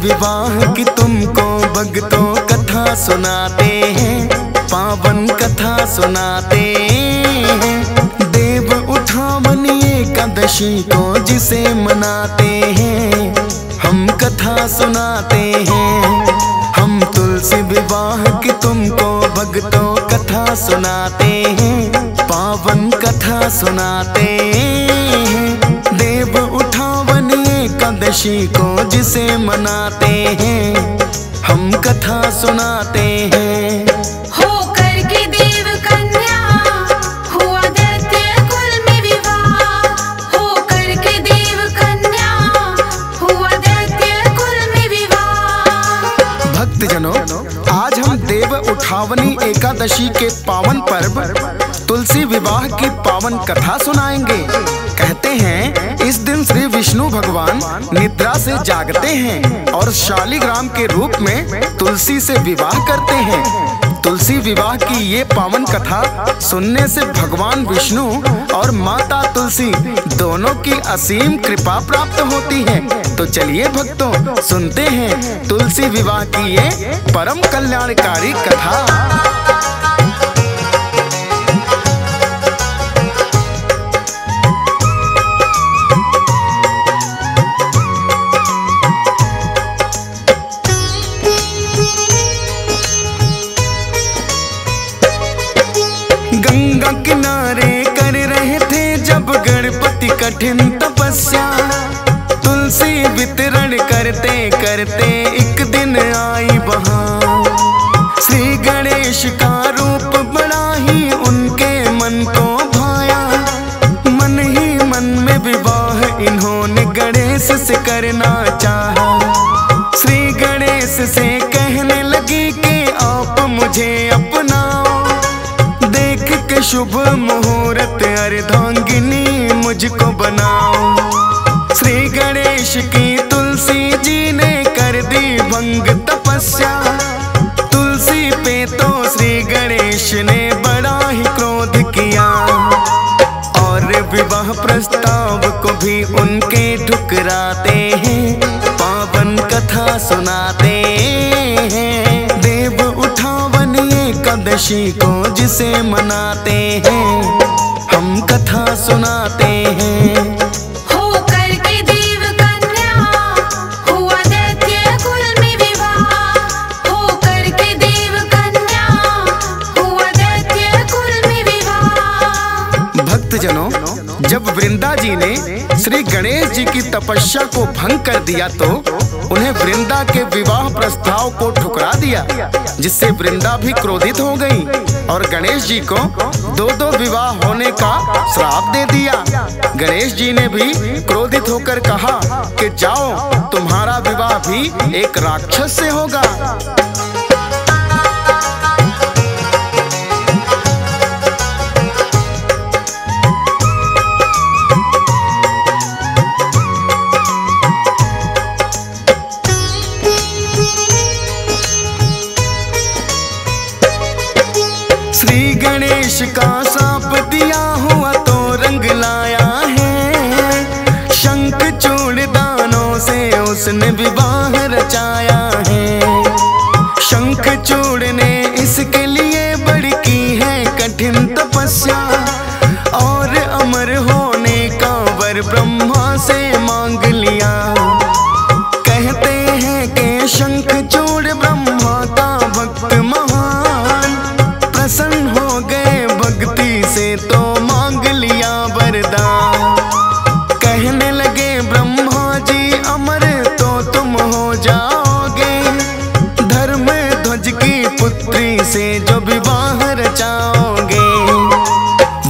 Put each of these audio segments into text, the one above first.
विवाह की तुमको भक्तों कथा सुनाते हैं, पावन कथा सुनाते हैं। देव उठावनी एकादशी को जिसे मनाते हैं, हम कथा सुनाते हैं। हम तुलसी विवाह की तुमको भक्तों कथा सुनाते हैं, पावन कथा सुनाते हैं। देव उठावनी एकादशी को जिसे मनाते हैं, हम कथा सुनाते हैं। हो करके देव कन्या हुआ दैत्य कुल में विवाह, हो करके देव कन्या हुआ दैत्य कुल में विवाह। भक्तजनों, आज हम देव उठावनी एकादशी के पावन पर्व तुलसी विवाह की पावन कथा सुनाएंगे। कहते हैं इस दिन श्री विष्णु भगवान निद्रा से जागते हैं और शालिग्राम के रूप में तुलसी से विवाह करते हैं। तुलसी विवाह की ये पावन कथा सुनने से भगवान विष्णु और माता तुलसी दोनों की असीम कृपा प्राप्त होती है। तो चलिए भक्तों, सुनते हैं तुलसी विवाह की ये परम कल्याणकारी कथा। गंगा किनारे कर रहे थे जब गणपति कठिन तपस्या, तुलसी वितरण करते करते एक दिन आई वहां। श्री गणेश का रूप बड़ा ही उनके मन को भाया, मन ही मन में विवाह इन्होंने गणेश से करना चाहा। श्री गणेश से कहने लगी कि आप मुझे अपनाओ, देख के शुभ मुहूर्त अर्धांगिनी मुझको बनाओ। श्री गणेश की तुलसी जी ने कर दी भंग तपस्या, तुलसी पे तो श्री गणेश ने बड़ा ही क्रोध किया और विवाह प्रस्ताव को भी उनके ठुकराते हैं, पावन कथा सुनाते हैं। देव उठावनी एकादशी को जिसे मनाते हैं, हम कथा सुनाते हैं। हो करके देव कन्या हुआ दैत्य कुल में विवाह, हो करके देव कन्या हुआ दैत्य कुल में विवाह। भक्तजनों, जब वृंदा जी ने श्री गणेश जी की तपस्या को भंग कर दिया तो उन्हें वृंदा के विवाह प्रस्ताव को ठुकरा दिया, जिससे वृंदा भी क्रोधित हो गई और गणेश जी को दो विवाह होने का श्राप दे दिया। गणेश जी ने भी क्रोधित होकर कहा कि जाओ, तुम्हारा विवाह भी एक राक्षस से होगा। श्री गणेश का शाप दिया हुआ तो रंग लाया है, शंख चूड़ दानों से उसने विवाह रचाया है। शंख चूड़ ने इसके लिए बड़ी की है कठिन तपस्या और अमर होने का वर ब्रह्मा से मांग लिया। कहते हैं कि शंख चूड़ ब्रह्मा का भक्त महान, प्रसन्न हो गए भक्ति से तो मांग लिया वरदान। कहने लगे ब्रह्मा जी अमर तो तुम हो जाओगे, धर्म ध्वज की पुत्री से जो विवाह रचाओगे।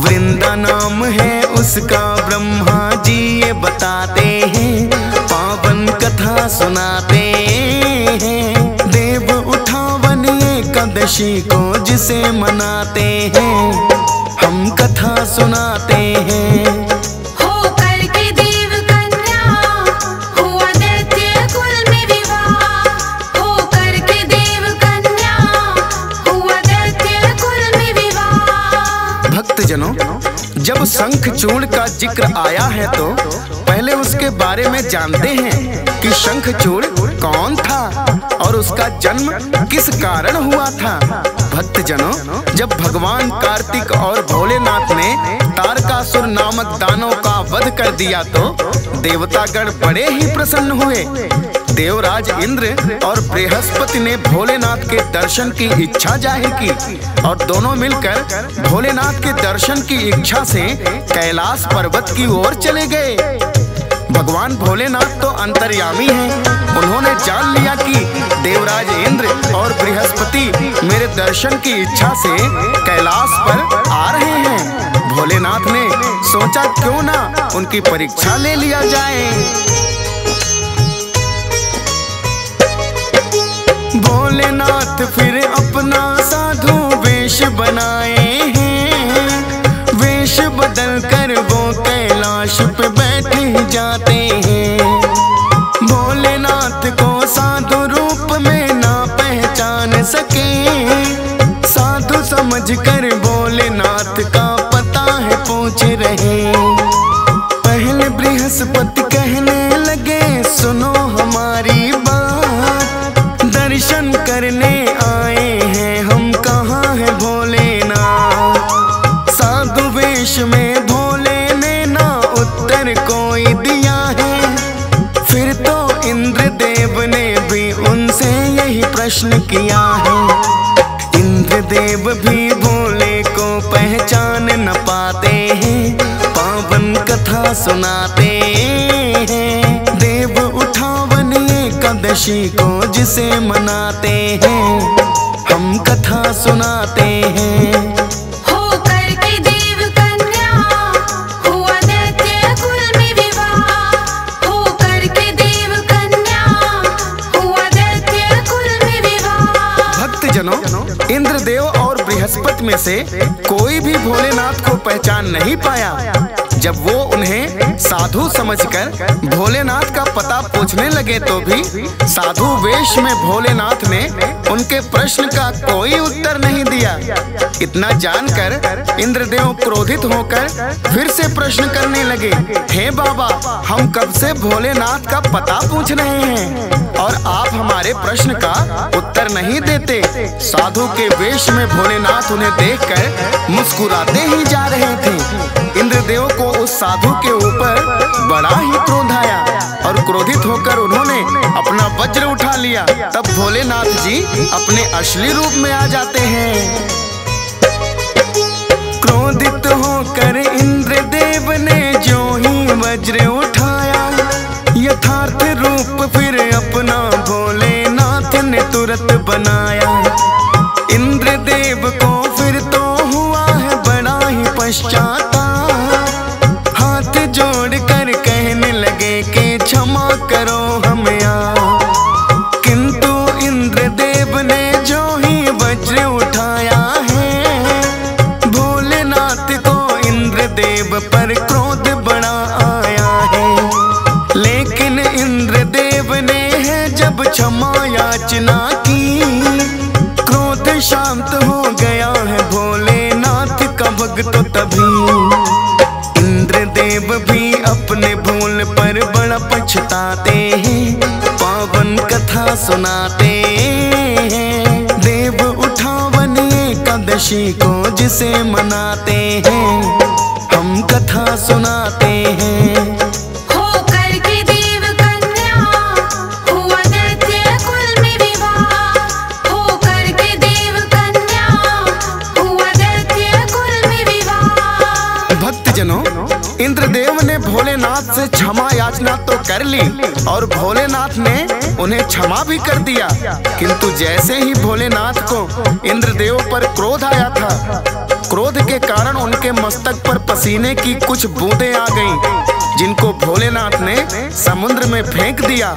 वृंदा नाम है उसका, ब्रह्मा जी ये बताते हैं, पावन कथा सुनाते हैं। देव उठावनी एकादशी को जिसे मनाते हैं, हम कथा सुनाते हैं। हो करके देव कन्या हुआ दैत्य कुल में विवाह, हो करके देव कन्या हुआ दैत्य कुल में विवाह। भक्तजनों, जब शंख चूड़ का जिक्र आया है तो पहले उसके बारे में जानते हैं कि शंख चूड़ कौन था और उसका जन्म किस कारण हुआ था। भक्तजनों, जब भगवान कार्तिक और भोलेनाथ ने तारकासुर नामक दानव का वध कर दिया तो देवतागण बड़े ही प्रसन्न हुए। देवराज इंद्र और बृहस्पति ने भोलेनाथ के दर्शन की इच्छा जाहिर की और दोनों मिलकर भोलेनाथ के दर्शन की इच्छा से कैलाश पर्वत की ओर चले गए। भगवान भोलेनाथ तो अंतर्यामी हैं। उन्होंने जान लिया कि देवराज इंद्र और बृहस्पति मेरे दर्शन की इच्छा से कैलाश पर आ रहे हैं। भोलेनाथ ने सोचा क्यों ना उनकी परीक्षा ले लिया जाए। भोलेनाथ फिर अपना साधु वेश बनाए हैं। वेश बदल कर वो कैलाश पे बैठे जाते हैं। भोलेनाथ को साधु रूप में ना पहचान सके, साधु समझकर भोलेनाथ का पता है पूछ रहे। पहले बृहस्पति कहने लगे, सुनो हमारी बात, दर्शन करने आए हैं हम, कहाँ है भोलेनाथ। साधु वेश में भोले ने ना उत्तर कोई दिया है। फिर तो इंद्रदेव ने भी उनसे यही प्रश्न किया है। इंद्रदेव भी भोले को पहचान न पाते हैं, पावन कथा सुनाते हैं। देव उठावन एकादशी को जिसे मनाते हैं, हम कथा सुनाते हैं। हो करके देव कन्या हुआ दैत्य कुल में विवाह। हो करके देव कन्या हुआ दैत्य कुल में विवाह। भक्तजनों, इंद्रदेव और बृहस्पति में से कोई भी भोलेनाथ को पहचान नहीं पाया। जब वो उन्हें साधु समझकर भोलेनाथ का पता पूछने लगे तो भी साधु वेश में भोलेनाथ ने उनके प्रश्न का कोई उत्तर नहीं दिया। इतना जानकर इंद्रदेव क्रोधित होकर फिर से प्रश्न करने लगे, हे बाबा, हम कब से भोलेनाथ का पता पूछ रहे हैं और आप हमारे प्रश्न का उत्तर नहीं देते। साधु के वेश में भोलेनाथ उन्हें देखकर मुस्कुराते ही जा रहे थे। इंद्रदेव को उस साधु के ऊपर बड़ा ही क्रोध आया और क्रोधित होकर उन्होंने अपना वज्र उठा लिया। तब भोलेनाथ जी अपने असली रूप में आ जाते हैं। क्रोधित होकर इंद्रदेव ने जो ही वज्र उठाया, यथार्थ रूप फिर अपना भोलेनाथ ने तुरंत बनाया। इंद्रदेव को फिर तो हुआ है बड़ा ही पश्चाताप, हाथ जोड़कर कहने लगे कि क्षमा करो हमें आप। किंतु इंद्रदेव ने जो ही वज्र उठाया है, भोलेनाथ को इंद्रदेव पर क्रोध बड़ा आया है। लेकिन इंद्रदेव ने है जब क्षमा याचना की, क्रोध शांत हो गया है भोलेनाथ का भक्त तभी। इंद्रदेव भी अपने भूल पर बड़ा पछताते हैं, पावन कथा सुनाते हैं। देव उठावन एकादशी को जिसे मनाते हैं, हम कथा सुनाते हैं। हो करके देव कन्या हुआ दैत्य कुल में विवाह। हो करके देव कन्या हुआ दैत्य कुल में विवाह। भक्तजनों, इंद्रदेव ने भोलेनाथ से क्षमा याचना तो कर ली और भोलेनाथ ने उन्हें क्षमा भी कर दिया। किंतु जैसे ही भोलेनाथ को इंद्रदेव पर क्रोध आया था, क्रोध के कारण उनके मस्तक पर पसीने की कुछ बूंदें आ गईं, जिनको भोलेनाथ ने समुद्र में फेंक दिया।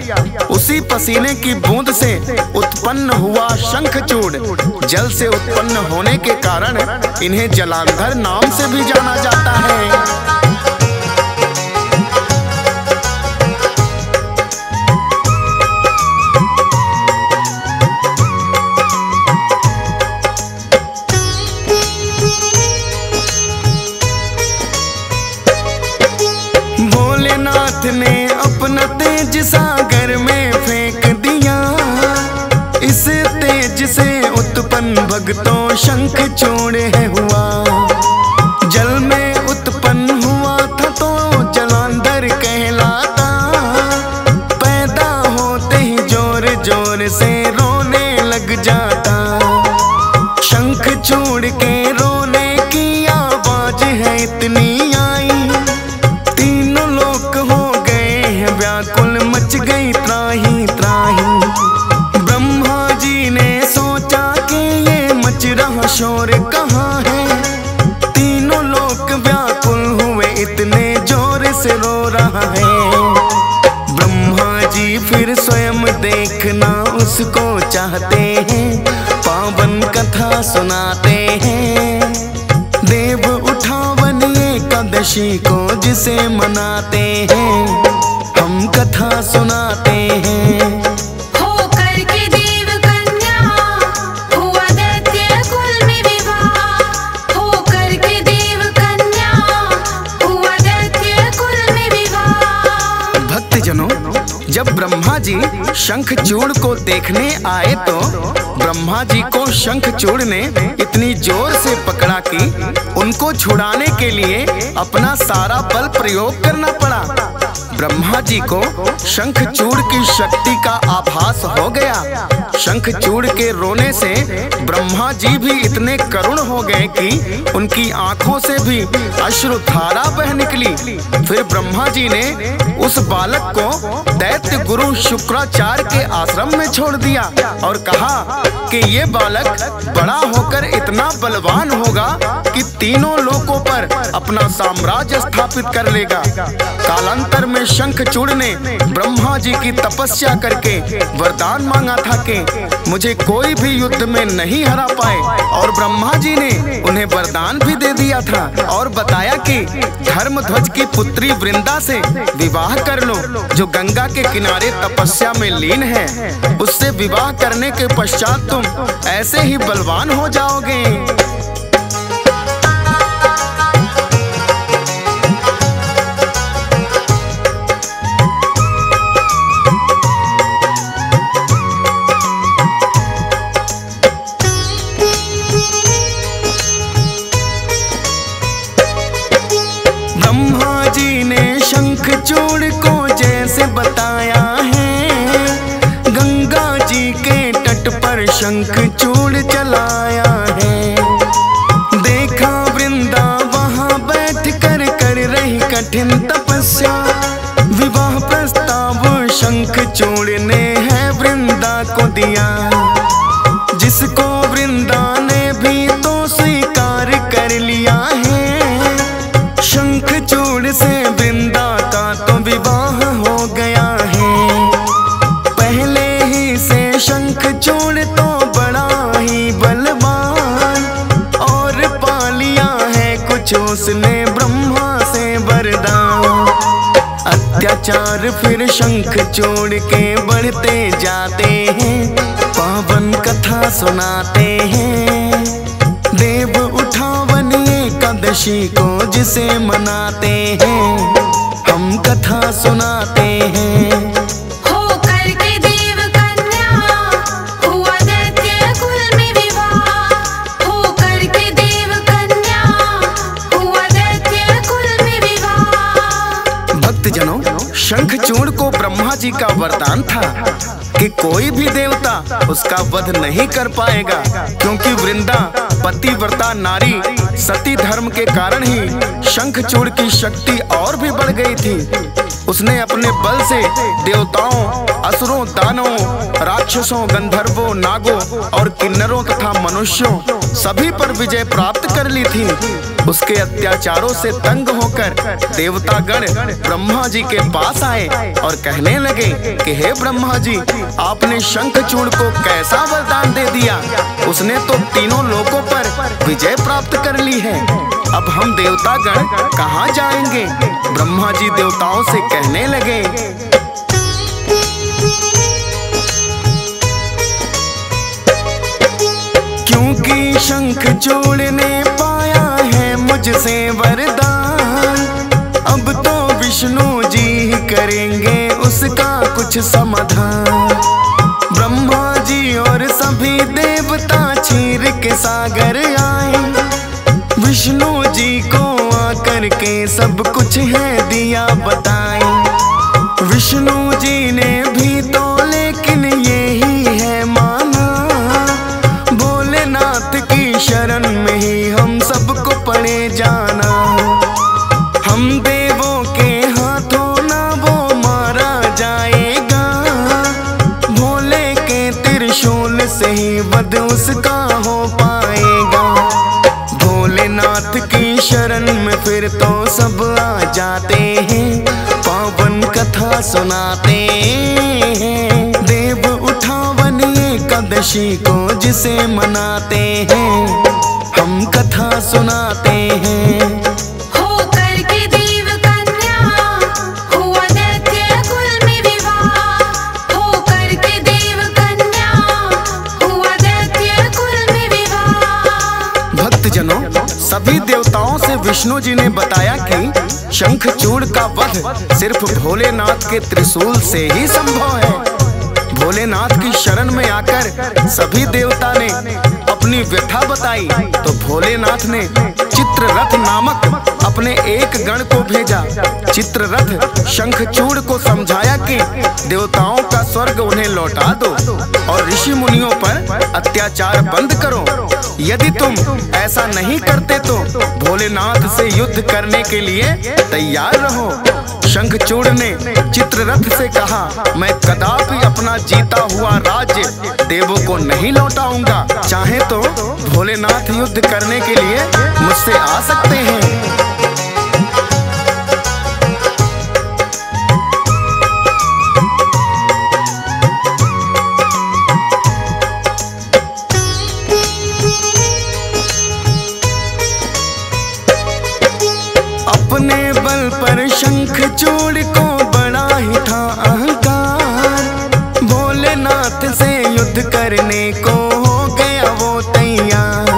उसी पसीने की बूंद से उत्पन्न हुआ शंखचूड़। जल से उत्पन्न होने के कारण इन्हें जलांधर नाम से भी जाना जाता है। भोलेनाथ ने अपना तेज सागर में फेंक दिया। भगतों शंख चूड़ है हुआ। जल में उत्पन्न हुआ था तो जलांधर कहलाता, पैदा होते ही जोर जोर से रोने लग जाता। शंख चूड़ के रोने की आवाज है इतनी आई, तीनों लोग हो गए हैं व्याकुल, मच गई त्राही त्राही। ब्रह्मा जी ने सोचा कि ये मच रहा शोर कहाँ है, तीनों लोग व्याकुल हुए इतने जोर से रो रहा है। ब्रह्मा जी फिर स्वयं देखना उसको चाहते हैं, पावन कथा सुनाते हैं। देव उठावन एकादशी को जिसे मनाते हैं, हम कथा सुनाते हैं। होकर के देव कन्या हुआ दैत्य कुल में विवाह, होकर के देव कन्या हुआ दैत्य कुल में विवाह। भक्तजनों, जब ब्रह्मा जी शंखचूड़ को देखने आए तो ब्रह्मा जी को शंखचूड़ ने इतनी जोर से पकड़ा कि उनको छुड़ाने के लिए अपना सारा बल प्रयोग करना पड़ा। ब्रह्मा जी को शंखचूड़ की शक्ति का आभास हो गया। शंखचूड़ के रोने से ब्रह्मा जी भी इतने करुण हो गए कि उनकी आंखों से भी अश्रुधारा बह निकली। फिर ब्रह्मा जी ने उस बालक को दैत्य गुरु शुक्राचार्य के आश्रम में छोड़ दिया और कहा कि ये बालक बड़ा होकर इतना बलवान होगा कि तीनों लोकों पर अपना साम्राज्य स्थापित कर लेगा। कालांतर में शंखचूड़ ने ब्रह्मा जी की तपस्या करके वरदान मांगा था कि मुझे कोई भी युद्ध में नहीं हरा पाए, और ब्रह्मा जी ने उन्हें वरदान भी दे दिया था और बताया कि धर्मध्वज की पुत्री वृंदा से विवाह कर लो, जो गंगा के किनारे तपस्या में लीन है। उससे विवाह करने के पश्चात तुम ऐसे ही बलवान हो जाओगे। ब्रह्मा जी ने शंखचूड़ को जैसे बताया है, गंगा जी के तट पर शंखचूड़ चलाया है। देखा वृंदा वहाँ बैठ कर रही कठिन तपस्या, विवाह प्रस्ताव शंखचूड़ ने है वृंदा को दिया, जिसको वृंदा ने भी तो स्वीकार कर लिया है। शंखचूड़ से वृंदा का तो विवाह हो गया है। पहले ही से शंखचूड़ तो बड़ा ही बलवान, और पा लिया है कुछ उसने ब्रह्मा से वरदान। अत्याचार फिर शंखचूड़ के बढ़ते जाते हैं, पावन कथा सुनाते हैं। देव उठावन एकादशी को जिसे मनाते हैं, हम कथा सुनाते हैं। होकर के देव कन्या हुआ दैत्य कुल में विवाह, होकर के देव कन्या हुआ दैत्य कुल में विवाह। भक्तजनों, शंखचूड़ को ब्रह्मा जी का वरदान था कि कोई भी देवता उसका वध नहीं कर पाएगा, क्योंकि वृंदा पतिव्रता नारी सती धर्म के कारण ही शंखचूड़ की शक्ति और भी बढ़ गई थी। उसने अपने बल से देवताओं, असुरों, दानवों, राक्षसों, गंधर्वों, नागों और किन्नरों तथा मनुष्यों सभी पर विजय प्राप्त कर ली थी। उसके अत्याचारों से तंग होकर देवतागण ब्रह्मा जी के पास आए और कहने लगे कि हे ब्रह्मा जी, आपने शंखचूड़ को कैसा वरदान दे दिया? उसने तो तीनों लोकों पर विजय प्राप्त कर ली है। अब हम देवतागण कहाँ जाएंगे? ब्रह्मा जी देवताओं से कहने लगे, क्योंकि शंखचूड़ ने पाया है मुझसे वरदान, अब तो विष्णु जी ही करेंगे उसका कुछ समाधान। ब्रह्मा जी और सभी देवता चीर के सागर आए। विष्णु जी को आकर के सब कुछ है दिया बताए। विष्णु जी ने भी तो लेकिन यही है माना, भोलेनाथ की शरण में ही हम सबको पड़े जाना। हम देवों के हाथों ना वो मारा जाएगा, भोले के त्रिशूल से ही वध उसका हो पाएगा। भोलेनाथ की शरण में फिर तो सब आ जाते हैं, पावन कथा सुनाते हैं। देव उठावन एकादशी को जिसे मनाते हैं, हम कथा सुनाते हैं। हो करके देव कन्या हुआ दैत्य कुल में विवाह। हो करके देव कन्या हुआ दैत्य कुल में विवाह। भक्तजनों, सभी देवताओं से विष्णु जी ने बताया कि शंखचूड़ का वध सिर्फ भोलेनाथ के त्रिशूल से ही संभव है। भोलेनाथ की शरण में आकर सभी देवता ने अपनी व्यथा बताई तो भोलेनाथ ने चित्ररथ नामक अपने एक गण को भेजा। चित्ररथ शंखचूड़ को समझाया कि देवताओं का स्वर्ग उन्हें लौटा दो और ऋषि मुनियों पर अत्याचार बंद करो। यदि तुम ऐसा नहीं करते तो भोलेनाथ से युद्ध करने के लिए तैयार रहो। शंखचूड़ ने चित्ररथ से कहा, मैं कदापि अपना जीता हुआ राज्य देवों को नहीं लौटाऊंगा। चाहे तो भोलेनाथ युद्ध करने के लिए मुझसे आ सकते हैं। अपने बल पर शंखचूड़ को बड़ा ही था अहंकार, भोलेनाथ से युद्ध करने को हो गया वो तैयार।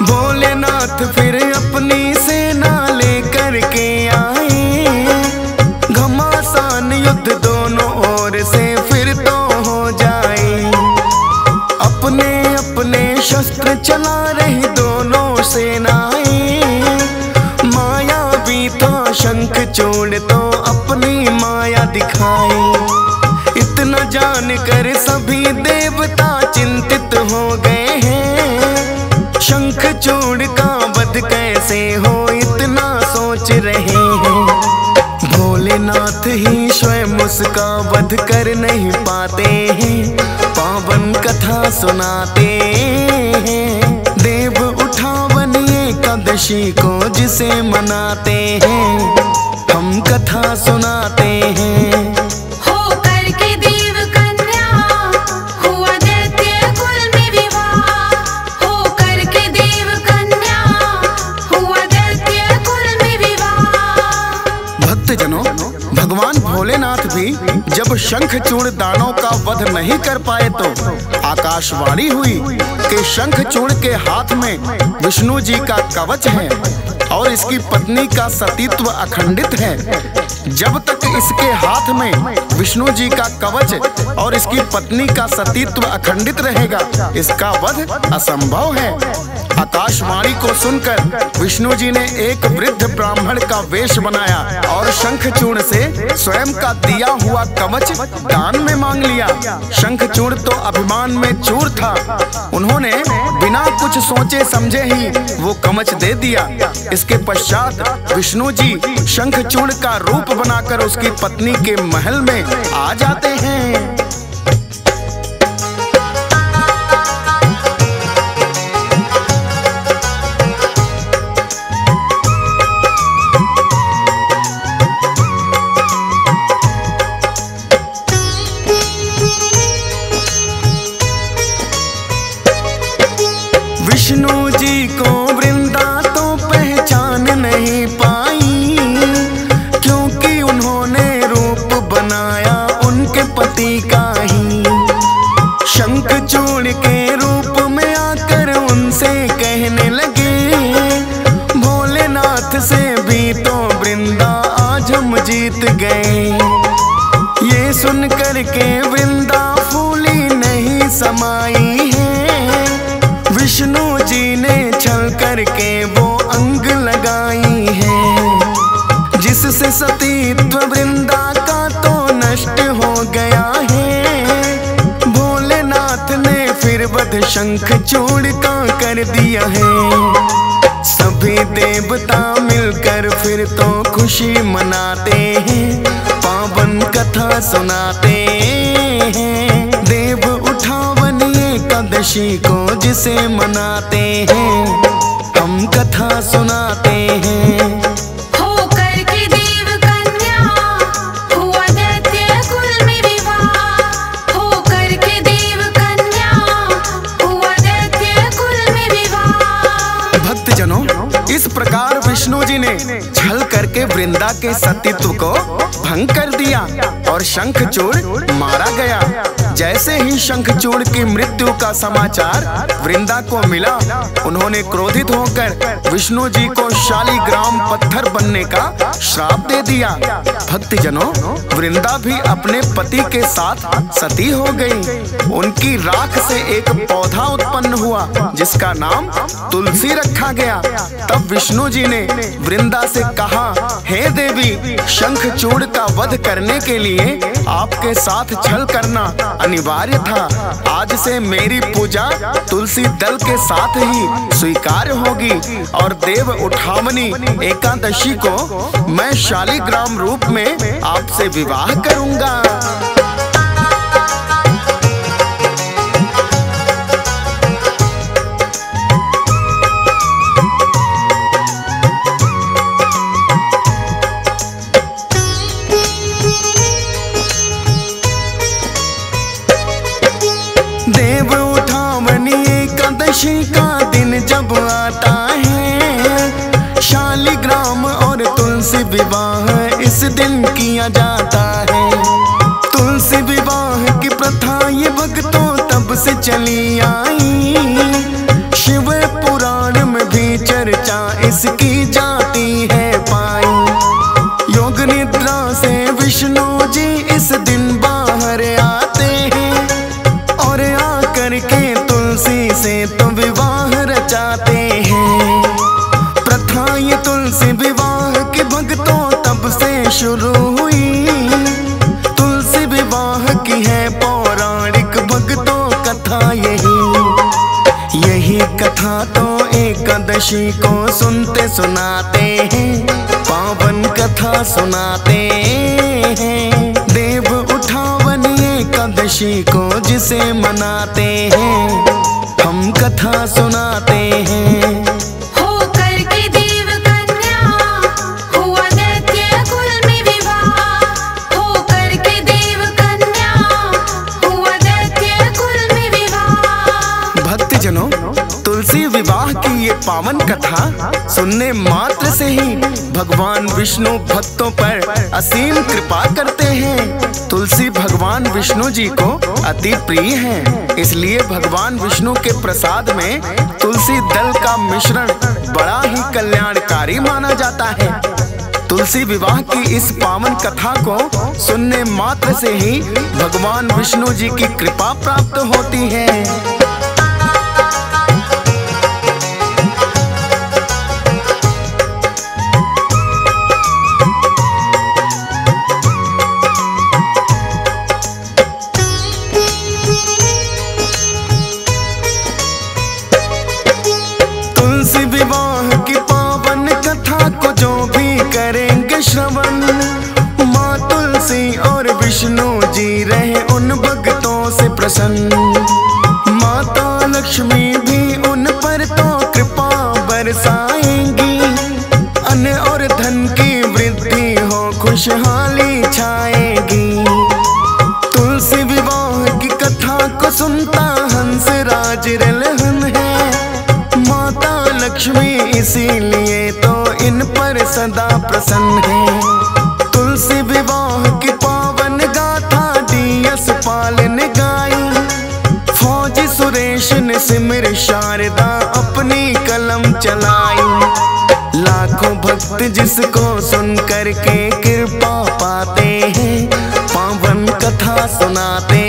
भोलेनाथ फिर अपनी सेना लेकर के आए, घमासान युद्ध दोनों ओर से फिर तो हो जाए। अपने अपने शस्त्र चला रही दोनों सेनाएं, मायावी था शंखचूड़ तो अपनी माया दिखाए। इतना जानकर सभी देवता चिंतित हो गए हैं, शंखचूड़ का वध कैसे हो इतना सोच रहे हैं। भोलेनाथ ही स्वयं उसका वध कर नहीं पाते हैं, पावन कथा सुनाते हैं। देव उठावन एकादशी को जिसे मनाते हैं, हम कथा सुनाते हैं। हो करके देव कन्या हुआ दैत्य कुल में विवाह। हो करके देव कन्या हुआ दैत्य कुल में विवाह। भक्तजनों, भगवान भोलेनाथ भी जब शंखचूड़ दानों का वध नहीं कर पाए तो आकाशवाणी हुई कि शंखचूड़ के हाथ में विष्णु जी का कवच है और इसकी पत्नी का सतीत्व अखंडित है। जब तक इसके हाथ में विष्णु जी का कवच और इसकी पत्नी का सतीत्व अखंडित रहेगा, इसका वध असंभव है। आकाशवाणी को सुनकर विष्णु जी ने एक वृद्ध ब्राह्मण का वेश बनाया और शंखचूड़ से स्वयं का दिया हुआ कवच दान में मांग लिया। शंखचूड़ तो अभिमान में चूर था, उन्होंने बिना कुछ सोचे समझे ही वो कवच दे दिया। इसके पश्चात विष्णु जी शंखचूड़ का रूप बनाकर उसकी पत्नी के महल में आ जाते हैं। विष्णु जी को वृंदा तो पहचान नहीं पाई, क्योंकि उन्होंने रूप बनाया उनके पति का ही। शंखचूड़ के रूप में आकर उनसे कहने लगे, भोलेनाथ से भी तो वृंदा आज हम जीत गए। ये सुन कर के वृंदा फूली नहीं समाई है, विष्णु जी ने छल करके वो अंग लगाई है, जिससे सतीत्व वृंदा का तो नष्ट हो गया है। भोलेनाथ ने फिर वध शंखचूड़ का कर दिया है। सभी देवता मिलकर फिर तो खुशी मनाते हैं, पावन कथा सुनाते हैं। देव उठावन एकादशी को जिसे मनाते हैं, हम कथा सुनाते हैं। इस प्रकार विष्णु जी ने छल करके वृंदा के सतीत्व को भंग कर दिया और शंखचूड़ मारा गया। जैसे ही शंखचूड़ की मृत्यु का समाचार वृंदा को मिला, उन्होंने क्रोधित होकर विष्णु जी को शालिग्राम पत्थर बनने का श्राप दे दिया। भक्तजनों, वृंदा भी अपने पति के साथ सती हो गई। उनकी राख से एक पौधा उत्पन्न हुआ जिसका नाम तुलसी रखा गया। तब विष्णु जी ने वृंदा से कहा, हे देवी, शंखचूड़ का वध करने के लिए आपके साथ छल करना अनिवार्य था। आज से मेरी पूजा तुलसी दल के साथ ही स्वीकार होगी और देव उठावनी एकादशी को मैं शालिग्राम रूप में आपसे विवाह करूंगा। देव उठावनी एकादशी का दिन जब आता है, शालिग्राम और तुलसी विवाह इस दिन किया जाता है। तुलसी विवाह की प्रथा ये भक्तों तब से चली आई। शिव पुराण में भी चर्चा इसकी जाती है पाई। योग निद्रा से विष्णु जी इस दिन बाहर आते हैं और आकर के तुलसी से तो विवाह रचाते हैं। प्रथा ये तुलसी विवाह की भक्तों तब से शुरू हुई। तुलसी विवाह की है पौराणिक भक्तों कथा यही कथा तो एकादशी को सुनते सुनाते हैं, पावन कथा सुनाते हैं। देव उठावन एकादशी को जिसे मनाते हैं, हम कथा सुनाते हैं। तुलसी विवाह की ये पावन कथा सुनने मात्र से ही भगवान विष्णु भक्तों पर असीम कृपा करते हैं। तुलसी भगवान विष्णु जी को अति प्रिय है, इसलिए भगवान विष्णु के प्रसाद में तुलसी दल का मिश्रण बड़ा ही कल्याणकारी माना जाता है। तुलसी विवाह की इस पावन कथा को सुनने मात्र से ही भगवान विष्णु जी की कृपा प्राप्त होती है। तुलसी विवाह की पावन कथा को जो भी करेंगे श्रवण, माँ तुलसी और विष्णु जी रहे उन भक्तों से प्रसन्न। माता लक्ष्मी भी उन पर तो कृपा बरसाएंगी। अन्न और धन की वृद्धि हो, खुशहाली छाएगी। तुलसी विवाह की कथा को सुनता हंस राज रलहन है। माता लक्ष्मी इसीलिए तो इन पर सदा प्रसन्न है। तुलसी विवाह की पावन गाथा डीएस पाल ने गाई। फौजी सुरेश ने सिमर शारदा अपनी कलम चलाई। लाखों भक्त जिसको सुन करके कृपा पाते हैं, पावन कथा सुनाते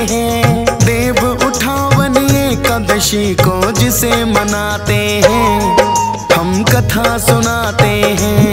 हैं। देव उठावन एकादशी एकादशी को जिसे मनाते हैं हम कथा सुनाते हैं।